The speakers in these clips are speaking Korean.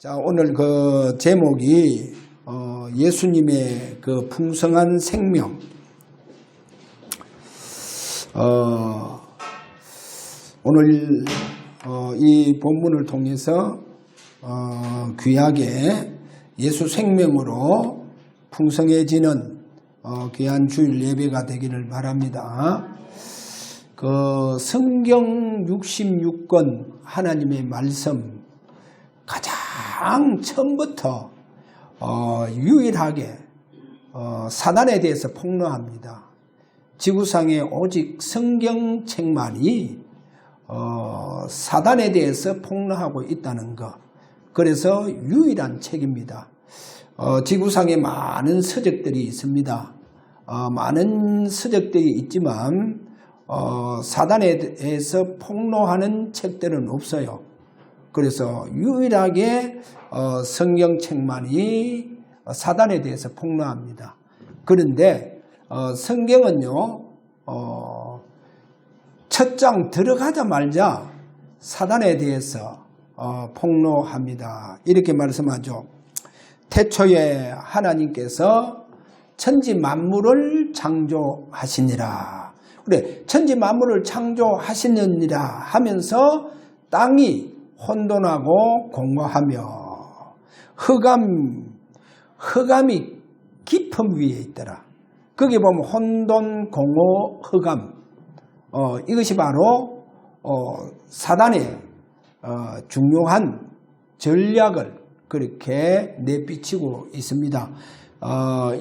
자, 오늘 그 제목이 예수님의 그 풍성한 생명. 오늘 이 본문을 통해서 귀하게 예수 생명으로 풍성해지는 귀한 주일 예배가 되기를 바랍니다. 그 성경 66권 하나님의 말씀 가장 처음부터 유일하게 사단에 대해서 폭로합니다. 지구상에 오직 성경책만이 사단에 대해서 폭로하고 있다는 것. 그래서 유일한 책입니다. 지구상에 많은 서적들이 있습니다. 많은 서적들이 있지만 사단에 대해서 폭로하는 책들은 없어요. 그래서 유일하게 성경책만이 사단에 대해서 폭로합니다. 그런데 성경은요, 첫 장 들어가자마자 사단에 대해서 폭로합니다. 이렇게 말씀하죠. 태초에 하나님께서 천지 만물을 창조하시니라. 그래, 천지 만물을 창조하시느니라 하면서 땅이 혼돈하고 공허하며 흑암이 깊음 위에 있더라. 거기 보면 혼돈, 공허, 흑암, 이것이 바로 사단의 중요한 전략을 그렇게 내비치고 있습니다.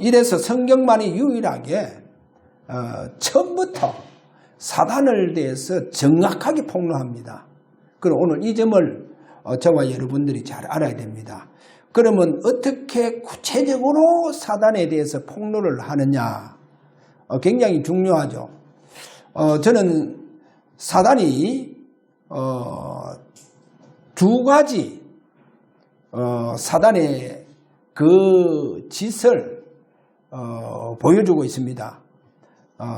이래서 성경만이 유일하게 처음부터 사단을 대해서 정확하게 폭로합니다. 그럼 오늘 이 점을 저와 여러분들이 잘 알아야 됩니다. 그러면 어떻게 구체적으로 사단에 대해서 폭로를 하느냐? 굉장히 중요하죠. 저는 사단이 두 가지 사단의 그 짓을 보여주고 있습니다.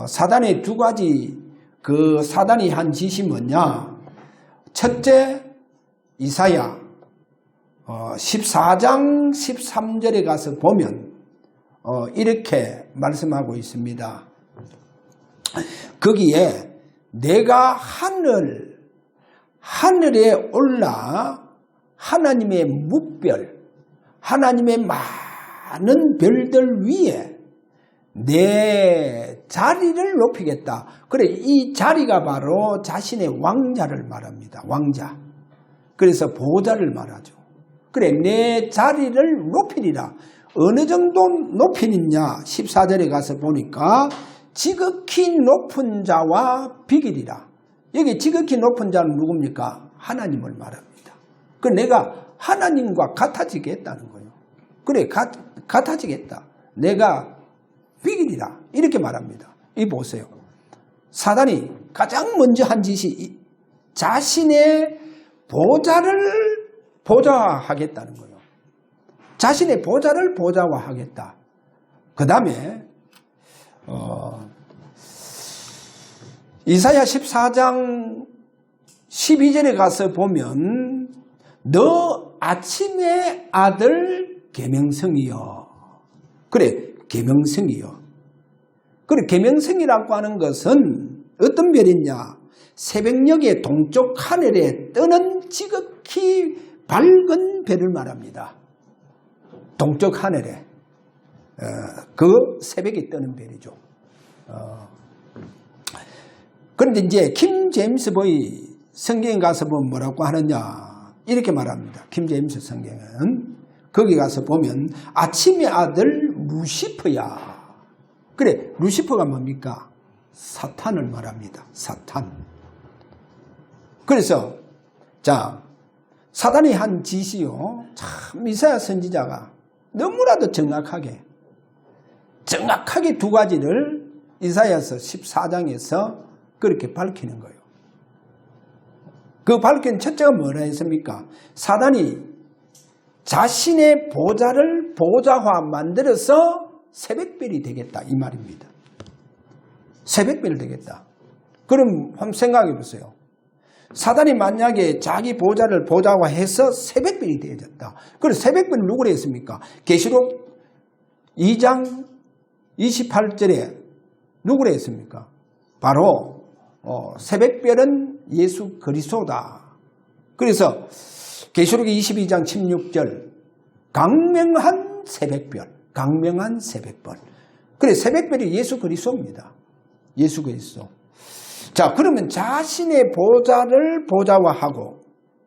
사단의 두 가지 그 사단이 한 짓이 뭐냐? 첫째, 이사야 14장 13절에 가서 보면 이렇게 말씀하고 있습니다. 거기에 내가 하늘에 올라 하나님의 뭇별, 하나님의 많은 별들 위에 내 자리를 높이겠다. 그래, 이 자리가 바로 자신의 왕자를 말합니다. 왕자. 그래서 보좌를 말하죠. 그래, 내 자리를 높이리라. 어느 정도 높이느냐? 14절에 가서 보니까 지극히 높은 자와 비기리라. 여기 지극히 높은 자는 누굽니까? 하나님을 말합니다. 그 내가 하나님과 같아지겠다는 거예요. 그래, 같아지겠다. 내가 비기리라. 이렇게 말합니다. 이 보세요. 사단이 가장 먼저 한 짓이 자신의 보좌를 보좌화하겠다는 거예요. 자신의 보좌를 보좌화하겠다. 그 다음에 이사야 14장 12절에 가서 보면 너 아침의 아들 계명성이여. 그래, 계명성이요. 그래, 계명성이라고 하는 것은 어떤 별이냐? 새벽녘의 동쪽 하늘에 뜨는 지극히 밝은 별을 말합니다. 동쪽 하늘에 그 새벽에 뜨는 별이죠. 그런데 이제 킹 제임스 보이 성경에 가서 보면 뭐라고 하느냐? 이렇게 말합니다. 킹 제임스 성경은 거기 가서 보면 아침의 아들 루시퍼야. 그래, 루시퍼가 뭡니까? 사탄을 말합니다. 사탄. 그래서 자, 사단이 한 짓이요, 참 이사야 선지자가 너무나도 정확하게 두 가지를 이사야서 14장에서 그렇게 밝히는 거예요. 그 밝힌 첫째가 뭐라 했습니까? 사단이 자신의 보좌를 보좌화 만들어서 새벽별이 되겠다, 이 말입니다. 새벽별이 되겠다. 그럼 한번 생각해 보세요. 사단이 만약에 자기 보좌를 보좌화해서 새벽별이 되어졌다. 그래서 새벽별을 누구로 했습니까? 계시록 2장 28절에 누구로 했습니까? 바로 새벽별은 예수 그리스도다. 그래서 계시록 22장 16절 강명한 새벽별, 강명한 새벽별. 그래 새벽별이 예수 그리스도입니다. 예수 그리스도. 자, 그러면 자신의 보좌를 보좌화하고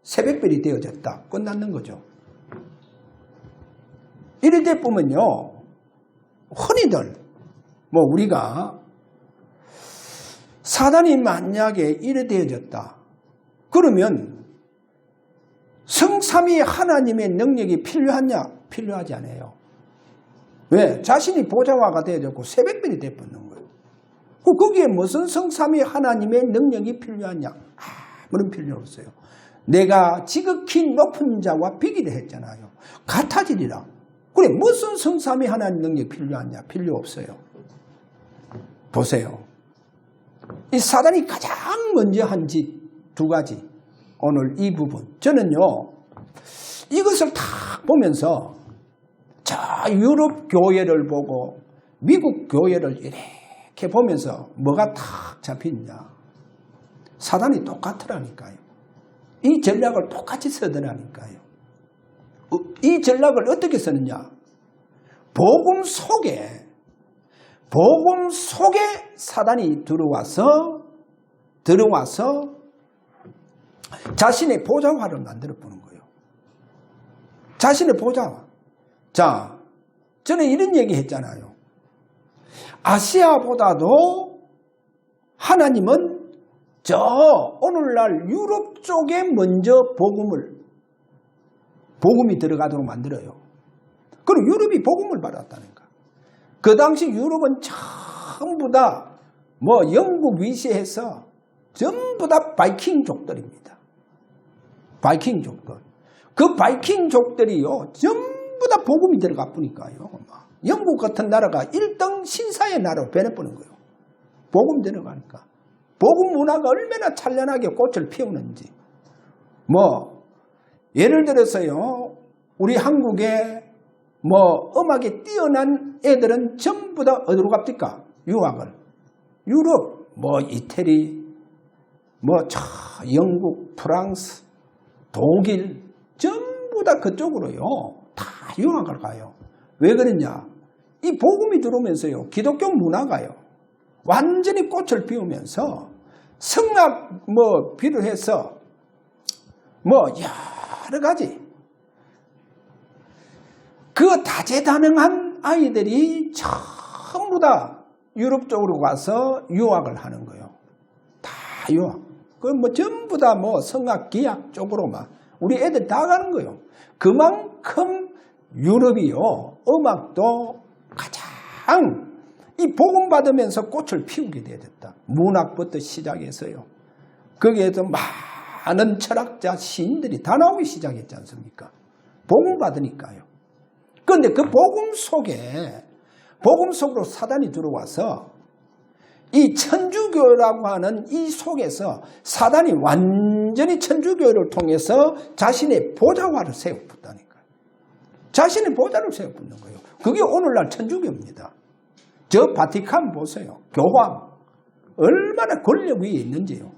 새벽별이 되어졌다. 끝났는 거죠. 이럴 때 보면요, 흔히들 우리가 사단이 만약에 이래 되어졌다. 그러면 성삼위 하나님의 능력이 필요하냐? 필요하지 않아요. 왜? 자신이 보좌화가 되어졌고 새벽별이 되어버리는 거예요. 거기에 무슨 성삼위 하나님의 능력이 필요하냐? 아무런 필요 없어요. 내가 지극히 높은 자와 비기를 했잖아요. 같아지리라. 그래, 무슨 성삼위 하나님 능력이 필요하냐? 필요 없어요. 보세요. 이 사단이 가장 먼저 한 짓 두 가지. 오늘 이 부분. 저는요, 이것을 다 보면서 저 유럽 교회를 보고 미국 교회를 이렇게 보면서 뭐가 탁 잡히냐. 사단이 똑같으라니까요. 이 전략을 똑같이 쓰더라니까요. 이 전략을 어떻게 쓰느냐. 복음 속에 사단이 들어와서 자신의 보좌화를 만들어 보는 거예요. 자신의 보좌화. 자, 저는 이런 얘기 했잖아요. 아시아보다도 하나님은 저 오늘날 유럽 쪽에 먼저 복음이 들어가도록 만들어요. 그리고 유럽이 복음을 받았다니까. 그 당시 유럽은 전부 다 영국 위시해서 전부 다 바이킹족들입니다. 바이킹족들. 그 바이킹족들이요, 전부 다 복음이 들어가 보니까요. 영국 같은 나라가 1등 신사의 나라로 변해버린 거예요. 복음 들어가니까. 복음 문화가 얼마나 찬란하게 꽃을 피우는지. 예를 들어서요, 우리 한국에 음악에 뛰어난 애들은 전부 다 어디로 갑니까? 유학을. 유럽, 이태리, 영국, 프랑스, 독일, 전부 다 그쪽으로요, 다 유학을 가요. 왜 그러냐? 이 복음이 들어오면서요, 기독교 문화가요, 완전히 꽃을 피우면서 성악 비롯해서 여러 가지 그 다재다능한 아이들이 전부 다 유럽 쪽으로 가서 유학을 하는 거예요. 다 유학. 전부 다 성악 기악 쪽으로 우리 애들 다 가는 거예요. 그만큼 유럽이요, 음악도 가장 이 복음 받으면서 꽃을 피우게 되었다. 문학부터 시작해서요. 거기에서 많은 철학자, 시인들이 다 나오기 시작했지 않습니까? 복음 받으니까요. 그런데 그 복음 속으로 사단이 들어와서 이 천주교라고 하는 이 속에서 사단이 완전히 천주교를 통해서 자신의 보좌화를 세워붙다니까요. 자신의 보좌를 세워붙는 거예요. 그게 오늘날 천주교입니다. 저 바티칸 보세요. 교황. 얼마나 권력 위에 있는지요.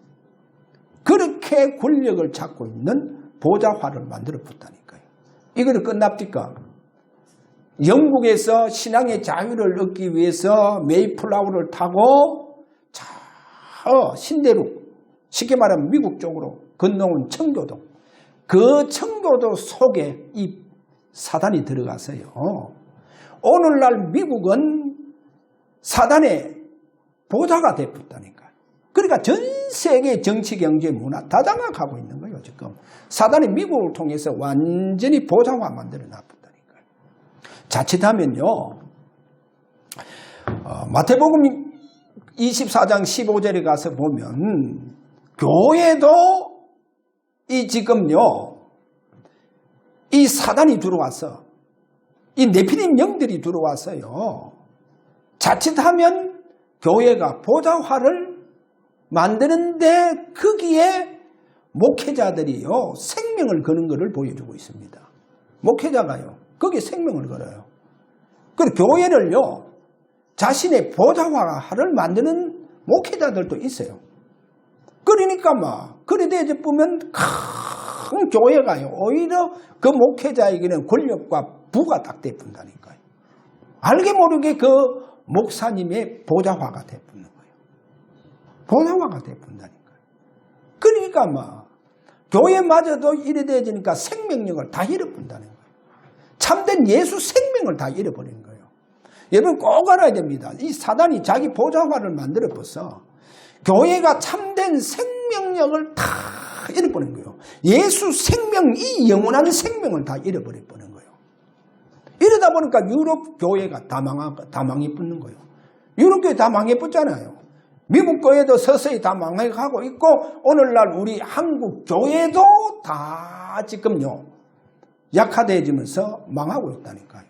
그렇게 권력을 잡고 있는 보좌화를 만들어 붙다니까요. 이거를 끝납니까? 영국에서 신앙의 자유를 얻기 위해서 메이플라워를 타고 신대륙, 쉽게 말하면 미국 쪽으로 건너온 청교도, 그 청교도 속에 이 사단이 들어가서요, 오늘날 미국은 사단의 보좌가 되었다니까. 그러니까 전 세계 정치, 경제, 문화 다 장악하고 있는 거예요. 지금 사단이 미국을 통해서 완전히 보좌화 만들어 놨다니까요. 자칫하면요, 마태복음 24장 15절에 가서 보면 교회도 지금요, 이 사단이 들어와서 이 네피림 영들이 들어와서요, 자칫하면 교회가 보좌화를 만드는데 거기에 목회자들이요 생명을 거는 것을 보여주고 있습니다. 목회자가요 거기에 생명을 걸어요. 그리고 교회를요 자신의 보좌화를 만드는 목회자들도 있어요. 그러니까 그래도 이제 보면 큰 교회가요 오히려 그 목회자에게는 권력과 부가 딱 돼본다니까요. 알게 모르게 그 목사님의 보좌화가 돼버리는 거예요. 보좌화가 돼본다니까요. 그러니까 교회마저도 이래 되어지니까 생명력을 다 잃어본다는 거예요. 참된 예수 생명을 다 잃어버리는 거예요. 여러분 꼭 알아야 됩니다. 이 사단이 자기 보좌화를 만들어 벌써 교회가 참된 생명력을 다 잃어버린 거예요. 예수 생명, 이 영원한 생명을 다 잃어버려버린 거예요. 이러다 보니까 유럽 교회가 다 망해붙는 거예요. 유럽 교회 다 망해붙잖아요. 미국 교회도 서서히 다 망해가고 있고 오늘날 우리 한국 교회도 다 지금요 약화되어지면서 망하고 있다니까요.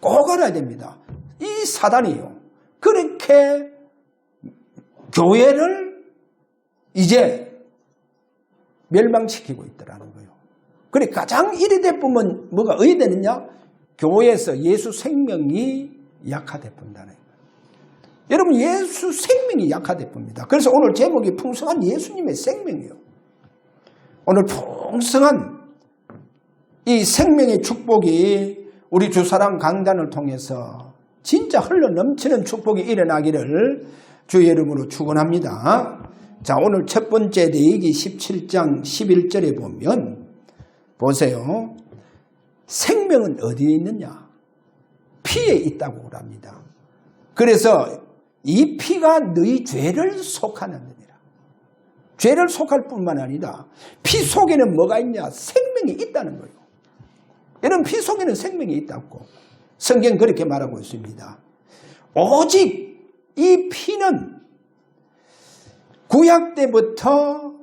꼭 알아야 됩니다. 이 사단이요 그렇게 교회를 이제 멸망시키고 있더라는 거예요. 그래 가장 이래 보면 뭐가 어디 되느냐? 교회에서 예수 생명이 약화돼 본다는 거예요. 여러분 예수 생명이 약화돼 봅니다. 그래서 오늘 제목이 풍성한 예수님의 생명이에요. 오늘 풍성한 이 생명의 축복이 우리 주사랑 강단을 통해서 진짜 흘러넘치는 축복이 일어나기를 주의 이름으로 축원합니다. 자, 오늘 첫 번째 레위기 17장 11절에 보면 보세요. 생명은 어디에 있느냐? 피에 있다고 합니다. 그래서 이 피가 너희 죄를 속하느니라. 죄를 속할 뿐만 아니라 피 속에는 뭐가 있냐? 생명이 있다는 거예요. 여러분 피 속에는 생명이 있다고 성경 그렇게 말하고 있습니다. 오직 이 피는 구약 때부터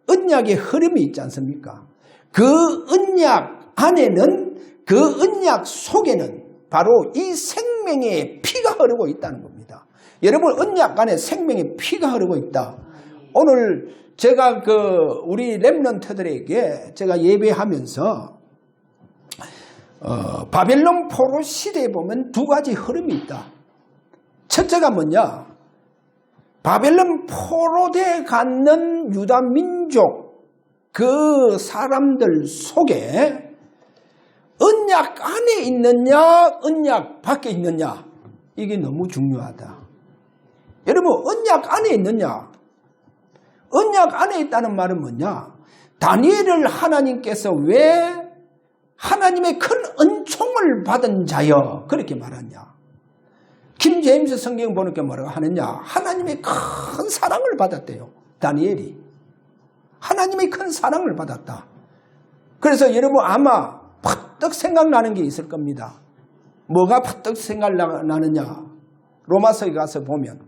언약의 흐름이 있지 않습니까? 그 언약 안에는 그 언약 속에는 바로 이 생명의 피가 흐르고 있다는 겁니다. 여러분 언약 안에 생명의 피가 흐르고 있다. 오늘 제가 우리 렘넌트들에게 제가 예배하면서 바벨론 포로 시대에 보면 두 가지 흐름이 있다. 첫째가 뭐냐? 바벨론 포로되어 갔는 유다 민족 그 사람들 속에 언약 안에 있느냐 언약 밖에 있느냐 이게 너무 중요하다. 여러분 언약 안에 있느냐? 언약 안에 있다는 말은 뭐냐? 다니엘을 하나님께서 왜 하나님의 큰 은총을 받은 자여 그렇게 말하냐? 킹 제임스 성경 보니까 뭐라고 하느냐? 하나님의 큰 사랑을 받았대요. 다니엘이 하나님의 큰 사랑을 받았다. 그래서 여러분 아마 퍼뜩 생각나는 게 있을 겁니다. 뭐가 퍼뜩 생각나느냐? 로마서에 가서 보면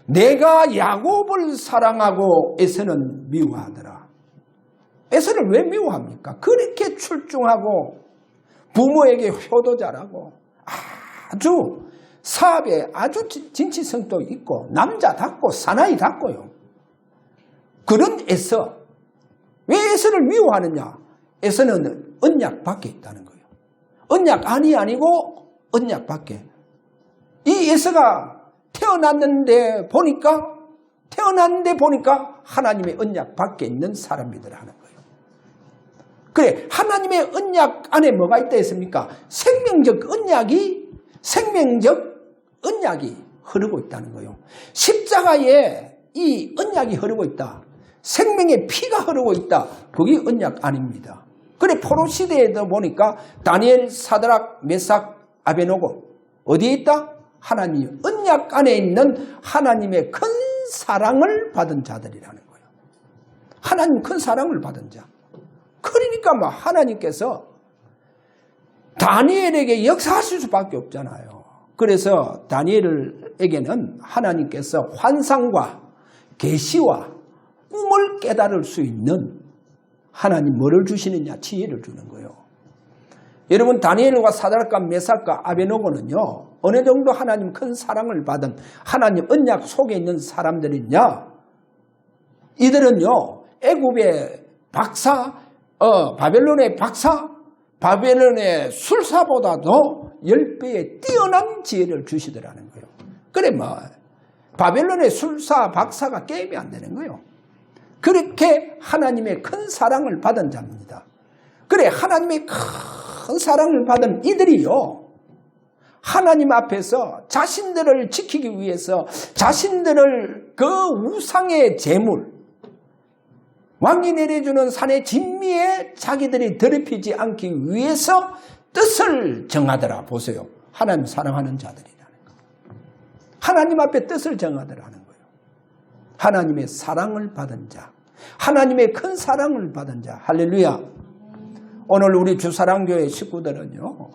내가 야곱을 사랑하고 에서는 미워하더라. 에서를 왜 미워합니까? 그렇게 출중하고 부모에게 효도 잘하고 아주 사업에 아주 진취성도 있고 남자답고 사나이답고요. 그런 에서 왜 에서를 미워하느냐? 에서는 언약 밖에 있다는 거예요. 언약 안이 아니고 언약 밖에. 이 에서가 태어났는데 보니까 하나님의 언약 밖에 있는 사람이더라 하는 거예요. 그래 하나님의 언약 안에 뭐가 있다 했습니까? 생명적 언약이 흐르고 있다는 거예요. 십자가에 이 언약이 흐르고 있다. 생명의 피가 흐르고 있다. 그게 언약 아닙니다. 그래 포로 시대에도 보니까 다니엘, 사드락, 메삭, 아베노고 어디에 있다? 하나님 언약 안에 있는 하나님의 큰 사랑을 받은 자들이라는 거예요. 하나님 큰 사랑을 받은 자. 그러니까 하나님께서 다니엘에게 역사하실 수밖에 없잖아요. 그래서 다니엘에게는 하나님께서 환상과 계시와 꿈을 깨달을 수 있는 하나님 뭐를 주시느냐? 지혜를 주는 거예요. 여러분 다니엘과 사드락과 메삭과 아베노고는요 어느 정도 하나님 큰 사랑을 받은 하나님 언약 속에 있는 사람들이냐? 이들은요 애굽에 박사, 바벨론의 박사, 바벨론의 술사보다도 10배의 뛰어난 지혜를 주시더라는 거예요. 그래 뭐 바벨론의 술사, 박사가 게임이 안 되는 거예요. 그렇게 하나님의 큰 사랑을 받은 자입니다. 그래 하나님의 큰 사랑을 받은 이들이요, 하나님 앞에서 자신들을 지키기 위해서 자신들을 그 우상의 제물, 왕이 내려주는 산의 진미에 자기들이 더럽히지 않기 위해서 뜻을 정하더라. 보세요. 하나님 사랑하는 자들이라는 거예요. 하나님 앞에 뜻을 정하더라는 거예요. 하나님의 사랑을 받은 자, 하나님의 큰 사랑을 받은 자. 할렐루야. 오늘 우리 주사랑교회 식구들은요,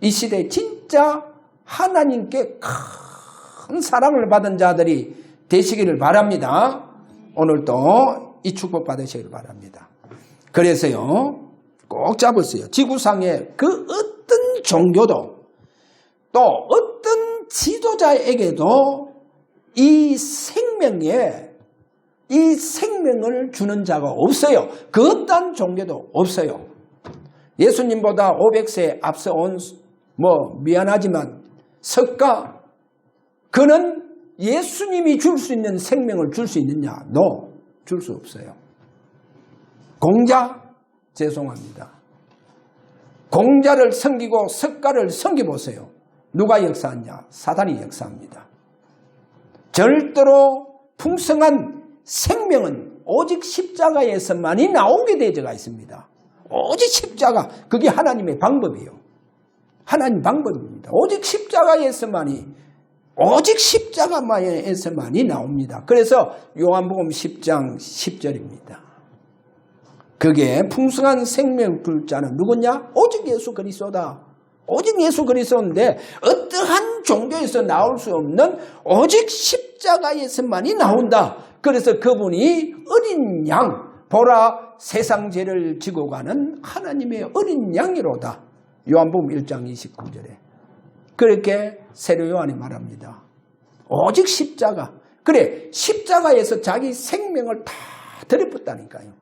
이 시대에 진짜 하나님께 큰 사랑을 받은 자들이 되시기를 바랍니다. 오늘도 이 축복 받으시기를 바랍니다. 그래서요, 꼭 잡으세요. 지구상의 그 어떤 종교도 또 어떤 지도자에게도 이 생명을 주는 자가 없어요. 그 어떤 종교도 없어요. 예수님보다 500세 앞서온 미안하지만 석가, 그는 예수님이 줄 수 있는 생명을 줄 수 있느냐? No, 줄 수 없어요. 공자, 죄송합니다. 공자를 섬기고 석가를 섬겨보세요. 누가 역사하냐? 사단이 역사합니다. 절대로 풍성한 생명은 오직 십자가에서만이 나오게 되어가 있습니다. 오직 십자가, 그게 하나님의 방법이에요. 하나님 방법입니다. 오직 십자가에서만이 나옵니다. 그래서 요한복음 10장 10절입니다. 그게 풍성한 생명 줄 자는 누구냐? 오직 예수 그리스도다. 오직 예수 그리스도인데 어떠한 종교에서 나올 수 없는 오직 십자가에서만이 나온다. 그래서 그분이 어린 양, 보라 세상 죄를 지고 가는 하나님의 어린 양이로다. 요한복음 1장 29절에 그렇게 세례 요한이 말합니다. 오직 십자가. 그래, 십자가에서 자기 생명을 다 드려봤다니까요.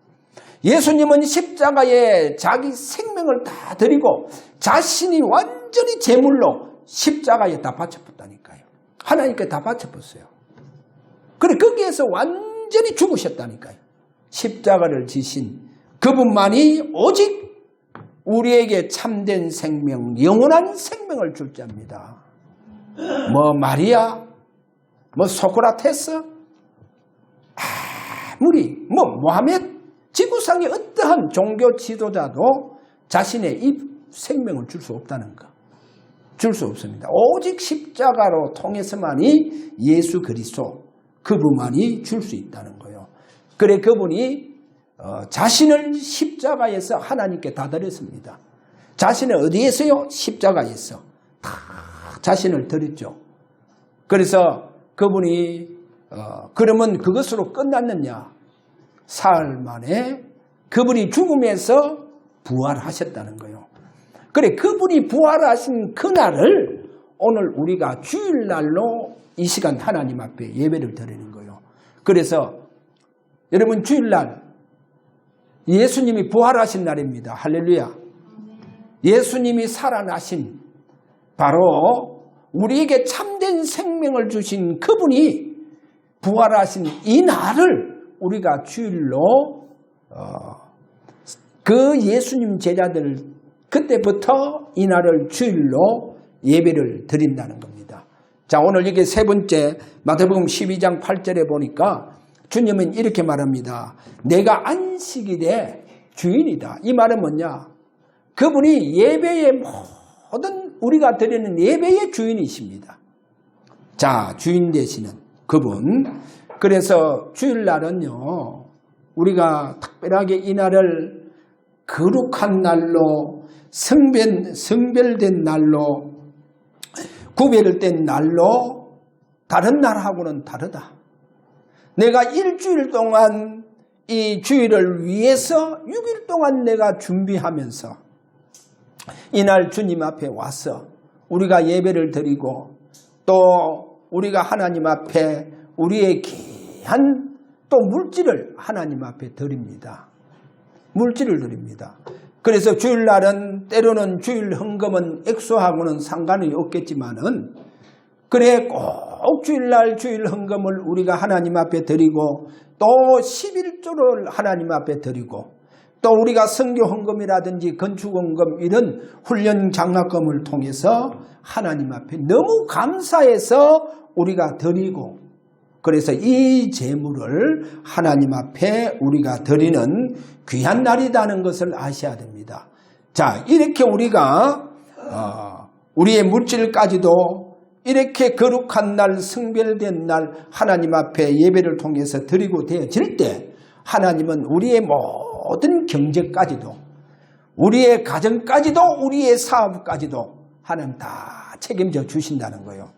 예수님은 십자가에 자기 생명을 다 드리고 자신이 완전히 제물로 십자가에 다 바쳐봤다니까요. 하나님께 다 바쳐봤어요. 그래, 거기에서 완전히 죽으셨다니까요. 십자가를 지신 그분만이 오직 우리에게 참된 생명, 영원한 생명을 줄 자입니다. 마리아, 소크라테스, 아무리 모하메드, 지구상의 어떠한 종교 지도자도 자신의 이 생명을 줄 수 없다는 거. 줄 수 없습니다. 오직 십자가로 통해서만이 예수 그리스도, 그분만이 줄 수 있다는 거예요. 그래, 그분이 자신을 십자가에서 하나님께 다 드렸습니다. 자신을 어디에서요? 십자가에서 다 자신을 드렸죠. 그래서 그분이 그러면 그것으로 끝났느냐? 사흘 만에 그분이 죽음에서 부활하셨다는 거예요. 그래, 그분이 부활하신 그날을 오늘 우리가 주일날로 이 시간 하나님 앞에 예배를 드리는 거예요. 그래서 여러분, 주일날 예수님이 부활하신 날입니다. 할렐루야. 예수님이 살아나신, 바로 우리에게 참된 생명을 주신 그분이 부활하신 이 날을 우리가 주일로 그 예수님 제자들 그때부터 이 날을 주일로 예배를 드린다는 겁니다. 자, 오늘 이게 세 번째 마태복음 12장 8절에 보니까 주님은 이렇게 말합니다. 내가 안식일의 주인이다. 이 말은 뭐냐? 그분이 예배의 모든 우리가 드리는 예배의 주인이십니다. 자, 주인 되시는 그분. 그래서 주일날은요, 우리가 특별하게 이 날을 거룩한 날로, 성별된 날로, 구별된 날로 다른 날하고는 다르다. 내가 일주일 동안 이 주일을 위해서 6일 동안 내가 준비하면서 이날 주님 앞에 와서 우리가 예배를 드리고 또 우리가 하나님 앞에 우리의 귀한 또 물질을 하나님 앞에 드립니다. 물질을 드립니다. 그래서 주일날은 때로는 주일 헌금은 액수하고는 상관이 없겠지만은 그래 꼭 주일날 주일 헌금을 우리가 하나님 앞에 드리고 또 11조를 하나님 앞에 드리고 또 우리가 선교 헌금이라든지 건축 헌금 이런 훈련 장학금을 통해서 하나님 앞에 너무 감사해서 우리가 드리고 그래서 이 재물을 하나님 앞에 우리가 드리는 귀한 날이라는 것을 아셔야 됩니다. 자, 이렇게 우리가 우리의 물질까지도 이렇게 거룩한 날, 성별된 날 하나님 앞에 예배를 통해서 드리고 되어질 때 하나님은 우리의 모든 경제까지도 우리의 가정까지도 우리의 사업까지도 하나님 다 책임져 주신다는 거예요.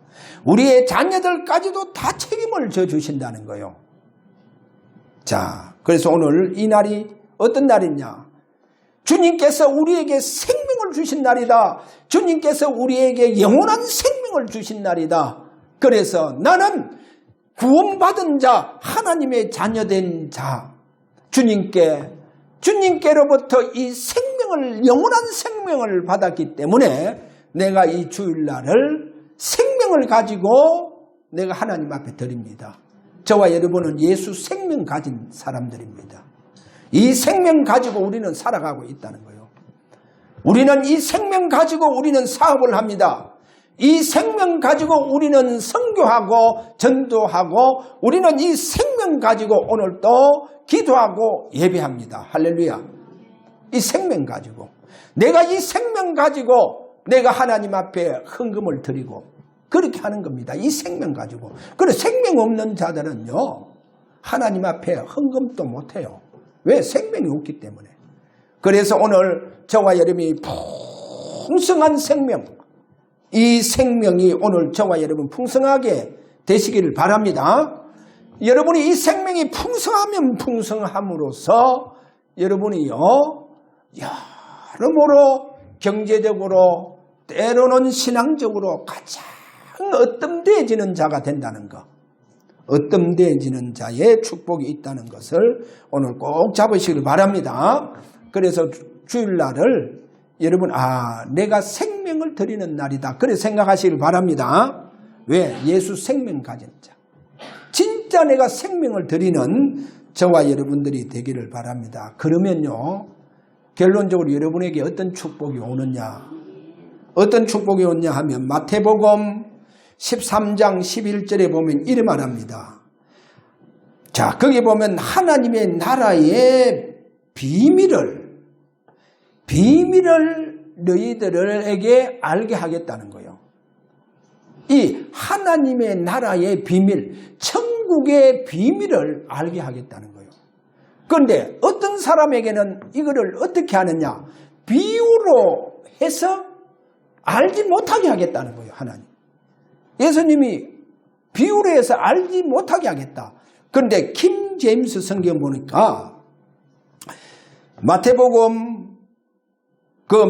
우리의 자녀들까지도 다 책임을 져 주신다는 거예요. 자, 그래서 오늘 이 날이 어떤 날이냐? 주님께서 우리에게 생명을 주신 날이다. 주님께서 우리에게 영원한 생명을 주신 날이다. 그래서 나는 구원받은 자, 하나님의 자녀된 자, 주님께로부터 이 생명을, 영원한 생명을 받았기 때문에 내가 이 주일날을 생명을 가지고 내가 하나님 앞에 드립니다. 저와 여러분은 예수 생명 가진 사람들입니다. 이 생명 가지고 우리는 살아가고 있다는 거예요. 우리는 이 생명 가지고 우리는 사업을 합니다. 이 생명 가지고 우리는 선교하고 전도하고 우리는 이 생명 가지고 오늘 또 기도하고 예배합니다. 할렐루야. 이 생명 가지고 내가 이 생명 가지고 내가 하나님 앞에 헌금을 드리고 그렇게 하는 겁니다. 이 생명 가지고. 그래 생명 없는 자들은요 하나님 앞에 헌금도 못해요. 왜? 생명이 없기 때문에. 그래서 오늘 저와 여러분이 풍성한 생명, 이 생명이 오늘 저와 여러분 풍성하게 되시기를 바랍니다. 여러분이 이 생명이 풍성하면 풍성함으로써 여러분이요 여러모로 경제적으로 때로는 신앙적으로 가장 으뜸되어지는 자가 된다는 것, 으뜸되어지는 자의 축복이 있다는 것을 오늘 꼭 잡으시길 바랍니다. 그래서 주일날을 여러분 내가 생명을 드리는 날이다 그래 생각하시길 바랍니다. 왜? 예수 생명 가진 자, 진짜 내가 생명을 드리는 저와 여러분들이 되기를 바랍니다. 그러면요 결론적으로 여러분에게 어떤 축복이 오느냐, 어떤 축복이 오느냐 하면 마태복음 13장 11절에 보면 이래 말합니다. 자, 거기 보면 하나님의 나라의 비밀을 너희들에게 알게 하겠다는 거예요. 이 하나님의 나라의 비밀, 천국의 비밀을 알게 하겠다는 거예요. 그런데 어떤 사람에게는 이거를 어떻게 하느냐? 비유로 해서 알지 못하게 하겠다는 거예요. 하나님. 예수님이 비유로 해서 알지 못하게 하겠다. 그런데 킹 제임스 성경 보니까 마태복음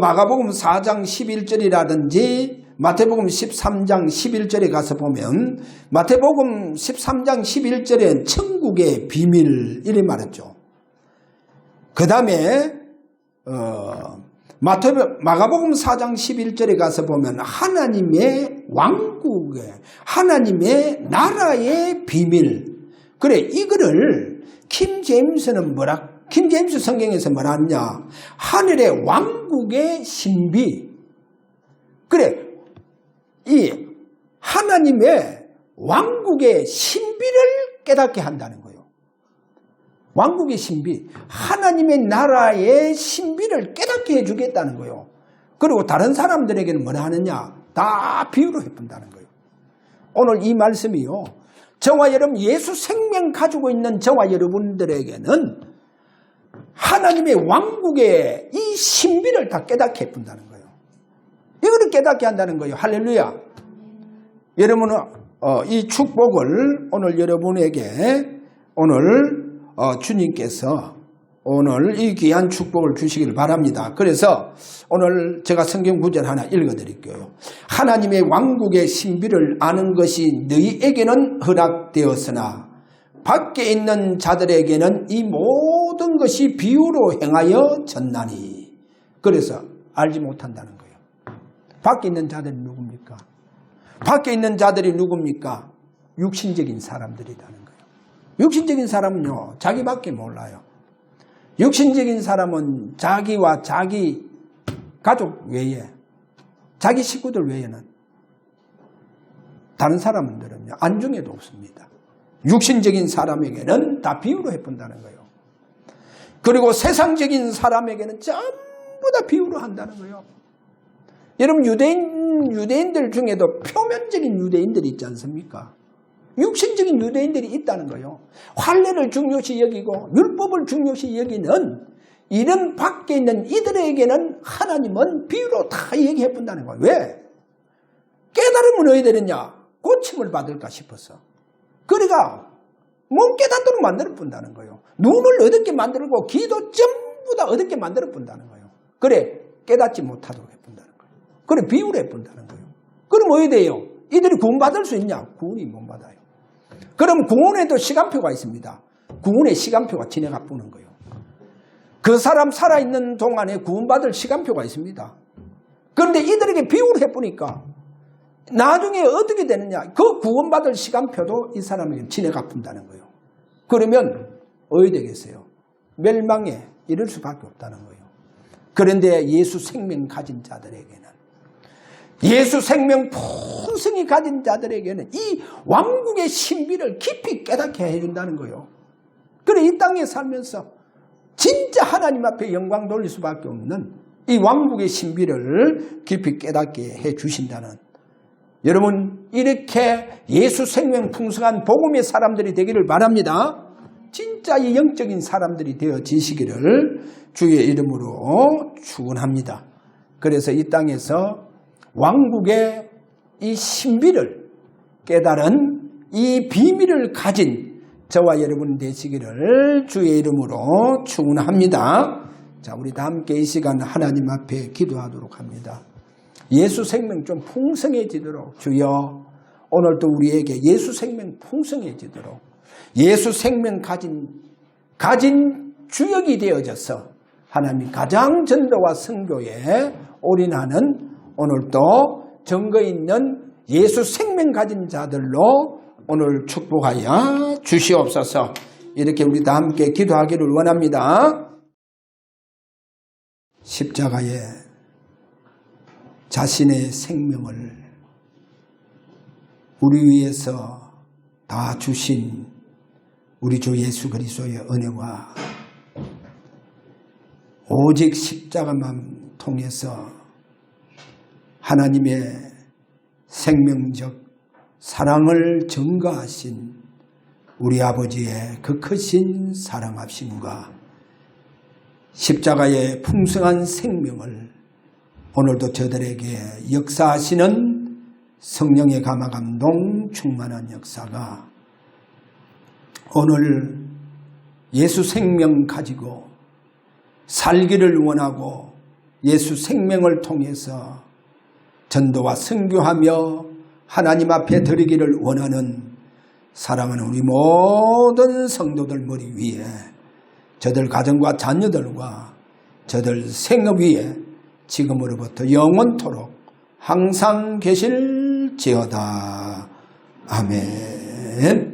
마가복음 4장 11절이라든지 마태복음 13장 11절에 가서 보면 마태복음 13장 11절엔 천국의 비밀 이래 말했죠. 그 다음에 마가복음 4장 11절에 가서 보면 하나님의 왕국의 하나님의 나라의 비밀. 그래 이거를 킹 제임스 성경에서 뭐라 하냐? 하늘의 왕국의 신비. 그래 이 하나님의 왕국의 신비를 깨닫게 한다는 거예요. 왕국의 신비, 하나님의 나라의 신비를 깨닫게 해주겠다는 거예요. 그리고 다른 사람들에게는 뭐라 하느냐? 다 비유로 해본다는 거예요. 오늘 이 말씀이요, 저와 여러분 예수 생명 가지고 있는 저와 여러분들에게는 하나님의 왕국의 이 신비를 다 깨닫게 해본다는 거예요. 이거를 깨닫게 한다는 거예요. 할렐루야. 여러분은 이 축복을 오늘 여러분에게 오늘 주님께서 오늘 이 귀한 축복을 주시기를 바랍니다. 그래서 오늘 제가 성경 구절 하나 읽어드릴게요. 하나님의 왕국의 신비를 아는 것이 너희에게는 허락되었으나 밖에 있는 자들에게는 이 모든 모든 것이 비유로 행하여 졌나니. 그래서 알지 못한다는 거예요. 밖에 있는 자들이 누굽니까? 밖에 있는 자들이 누굽니까? 육신적인 사람들이라는 거예요. 육신적인 사람은요, 자기밖에 몰라요. 육신적인 사람은 자기와 자기 가족 외에, 자기 식구들 외에는 다른 사람들은요, 안중에도 없습니다. 육신적인 사람에게는 다 비유로 해본다는 거예요. 그리고 세상적인 사람에게는 전부 다 비유로 한다는 거예요. 여러분, 유대인들 중에도 표면적인 유대인들이 있지 않습니까? 육신적인 유대인들이 있다는 거예요. 환례를 중요시 여기고 율법을 중요시 여기는 이런 밖에 있는 이들에게는 하나님은 비유로 다 얘기해 본다는 거예요. 왜? 깨달으면 어떻게 되느냐? 고침을 받을까 싶어서. 그러니까 못 깨닫도록 만들어 본다는 거예요. 눈을 어둡게 만들고 귀도 전부 다 어둡게 만들어 본다는 거예요. 그래, 깨닫지 못하도록 해본다는 거예요. 그래, 비유를 해본다는 거예요. 그럼 어떻게 돼요? 이들이 구원받을 수 있냐? 구원이 못 받아요. 그럼 구원에도 시간표가 있습니다. 구원의 시간표가 지나가 보는 거예요. 그 사람 살아있는 동안에 구원받을 시간표가 있습니다. 그런데 이들에게 비유를 해보니까 나중에 어떻게 되느냐? 그 구원받을 시간표도 이 사람에게 지나가 본다는 거예요. 그러면 어떻게 되겠어요? 멸망에 이를 수밖에 없다는 거예요. 그런데 예수 생명 가진 자들에게는, 예수 생명 풍성히 가진 자들에게는 이 왕국의 신비를 깊이 깨닫게 해준다는 거예요. 그래, 이 땅에 살면서 진짜 하나님 앞에 영광 돌릴 수밖에 없는 이 왕국의 신비를 깊이 깨닫게 해주신다는, 여러분, 이렇게 예수 생명 풍성한 복음의 사람들이 되기를 바랍니다. 진짜 이 영적인 사람들이 되어지시기를 주의 이름으로 축원합니다. 그래서 이 땅에서 왕국의 이 신비를 깨달은 이 비밀을 가진 저와 여러분 되시기를 주의 이름으로 축원합니다. 자, 우리 다 함께 이 시간 하나님 앞에 기도하도록 합니다. 예수 생명 좀 풍성해지도록, 주여 오늘도 우리에게 예수 생명 풍성해지도록 예수 생명 가진 주역이 되어져서 하나님 가장 전도와 선교에 올인하는 오늘도 증거 있는 예수 생명 가진 자들로 오늘 축복하여 주시옵소서. 이렇게 우리 다 함께 기도하기를 원합니다. 십자가에 자신의 생명을 우리 위해서 다 주신 우리 주 예수 그리스도의 은혜와 오직 십자가만 통해서 하나님의 생명적 사랑을 증거하신 우리 아버지의 그 크신 사랑하심과 십자가의 풍성한 생명을 오늘도 저들에게 역사하시는 성령의 감화감동 충만한 역사가 오늘 예수 생명 가지고 살기를 원하고 예수 생명을 통해서 전도와 선교하며 하나님 앞에 드리기를 원하는 사랑하는 우리 모든 성도들 머리 위에, 저들 가정과 자녀들과 저들 생업 위에 지금으로부터 영원토록 항상 계실지어다. 아멘.